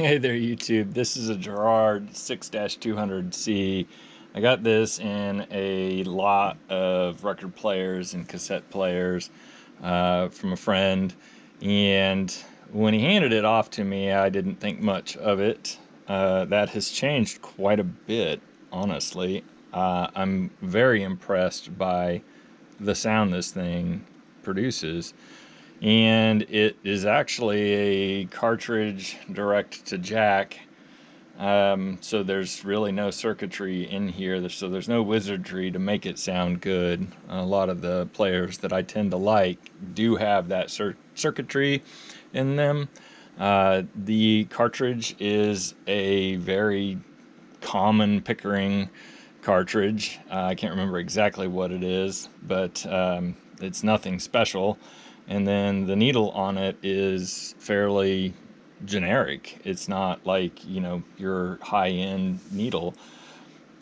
Hey there, YouTube. This is a Garrard 6-200C. I got this in a lot of record players and cassette players from a friend, and when he handed it off to me, I didn't think much of it. That has changed quite a bit, honestly. I'm very impressed by the sound this thing produces. And it is actually a cartridge direct to jack, so there's really no circuitry in here, so there's no wizardry to make it sound good. A lot of the players that I tend to like do have that circuitry in them. The cartridge is a very common Pickering cartridge. I can't remember exactly what it is, but it's nothing special. And then the needle on it is fairly generic. It's not like, your high-end needle.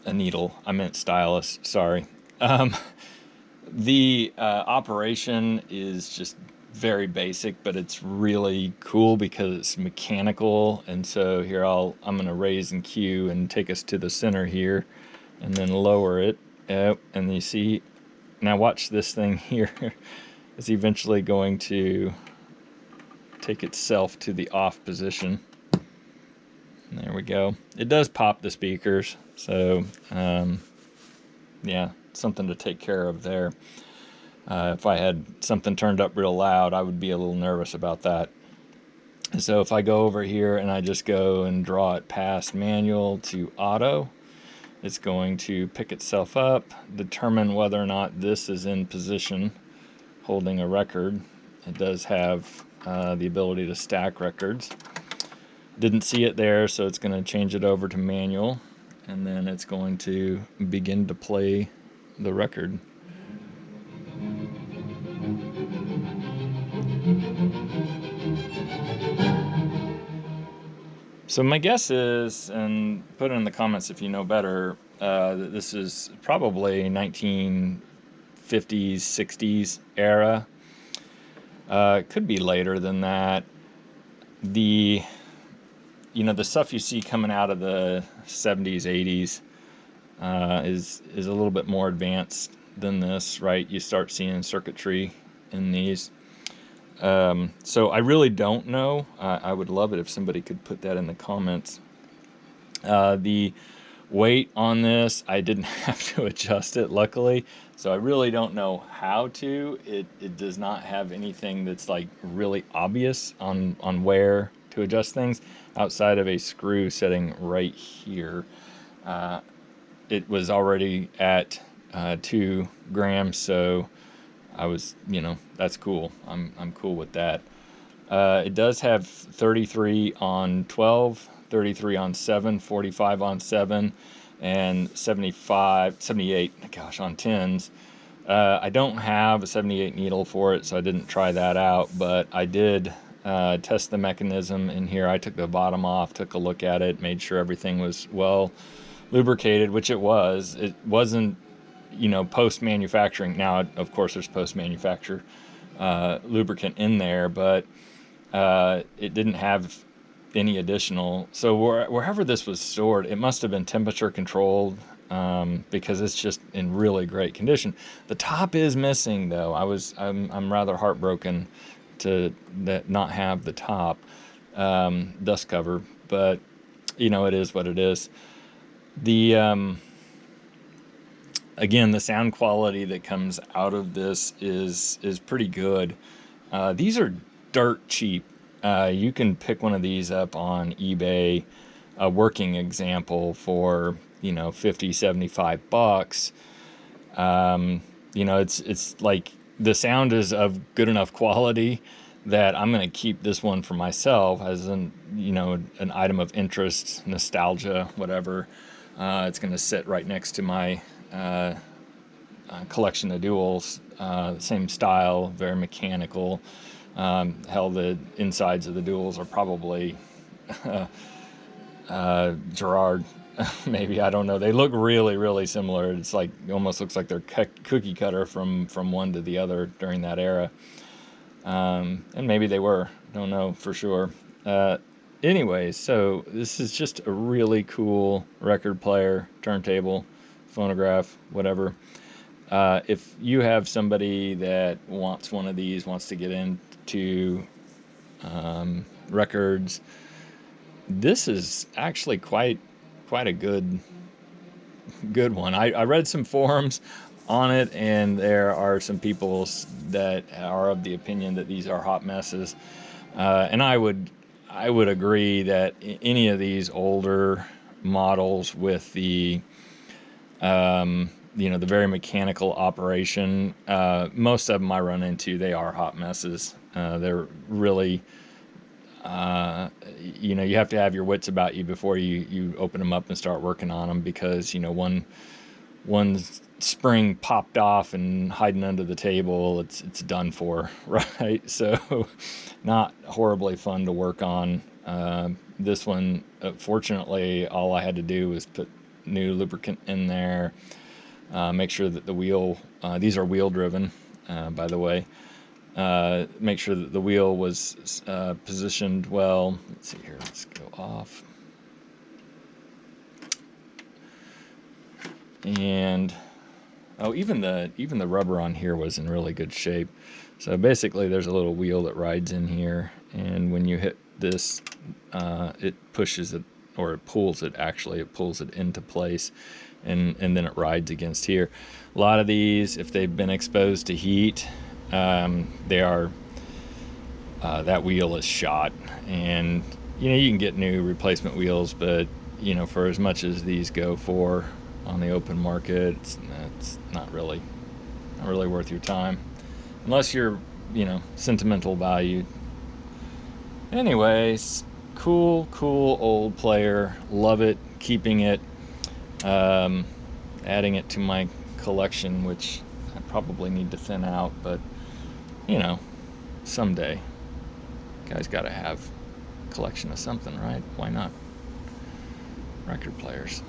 I meant stylus, sorry. The operation is just very basic, but it's really cool because it's mechanical. And so here I'm going to raise and cue and take us to the center here and then lower it. And you see, now watch this thing here. It's eventually going to take itself to the off position. And there we go. It does pop the speakers, so yeah, something to take care of there. If I had something turned up real loud, I would be a little nervous about that. So if I go over here and I just go and draw it past manual to auto, it's going to pick itself up, determine whether or not this is in position holding a record. It does have the ability to stack records. Didn't see it there, so it's going to change it over to manual, and then it's going to begin to play the record. So my guess is, and put it in the comments if you know better, that this is probably 1950s, 60s era. It could be later than that. The stuff you see coming out of the 70s, 80s is a little bit more advanced than this, right? You start seeing circuitry in these. So I really don't know. I would love it if somebody could put that in the comments. The weight on this, I didn't have to adjust it, luckily, so I really don't know how to. It does not have anything that's like really obvious on where to adjust things outside of a screw setting right here. It was already at 2 grams, so I was, that's cool. I'm cool with that. It does have 33 on 12, 33 on 7, 45 on 7, and 78, gosh, on 10s. I don't have a 78 needle for it, so I didn't try that out, but I did test the mechanism in here. I took the bottom off, took a look at it, made sure everything was well lubricated, which it was. It wasn't, post-manufacturing. Now, of course, there's post-manufacture lubricant in there, but it didn't have any additional. So wherever this was stored, it must have been temperature controlled, because it's just in really great condition. The top is missing, though. I'm rather heartbroken to not have the top dust cover, but it is what it is. The again, the sound quality that comes out of this is pretty good. These are dirt cheap. You can pick one of these up on eBay, a working example, for 50, 75 bucks. It's like the sound is of good enough quality that I'm going to keep this one for myself as an item of interest, nostalgia, whatever. It's going to sit right next to my collection of duals, same style, very mechanical. Hell, the insides of the duals are probably Garrard, maybe, I don't know. They look really, really similar. It's like, it almost looks like they're cookie cutter from one to the other during that era. And maybe they were, don't know for sure. Anyways, so this is just a really cool record player, turntable, phonograph, whatever. If you have somebody that wants one of these, wants to get into records, this is actually quite a good one. I read some forums on it, and there are some people that are of the opinion that these are hot messes, and I would agree that any of these older models with the the very mechanical operation, most of them I run into, they are hot messes. They're really you have to have your wits about you before you open them up and start working on them, because one spring popped off and hiding under the table, it's done for, right? So not horribly fun to work on. This one, fortunately, all I had to do was put new lubricant in there, make sure that the wheel, these are wheel driven, by the way, make sure that the wheel was positioned well. Let's see here, let's go off. And even the rubber on here was in really good shape. So basically there's a little wheel that rides in here, and when you hit this, it pushes it, or it pulls it, actually it pulls it into place, and then it rides against here. A lot of these, if they've been exposed to heat, they are that wheel is shot, and you can get new replacement wheels, but for as much as these go for on the open market, it's not really worth your time, unless you're sentimental value. Anyways, cool old player, love it, keeping it, adding it to my collection, which I probably need to thin out, but someday guys gotta have a collection of something, right? Why not? Record players.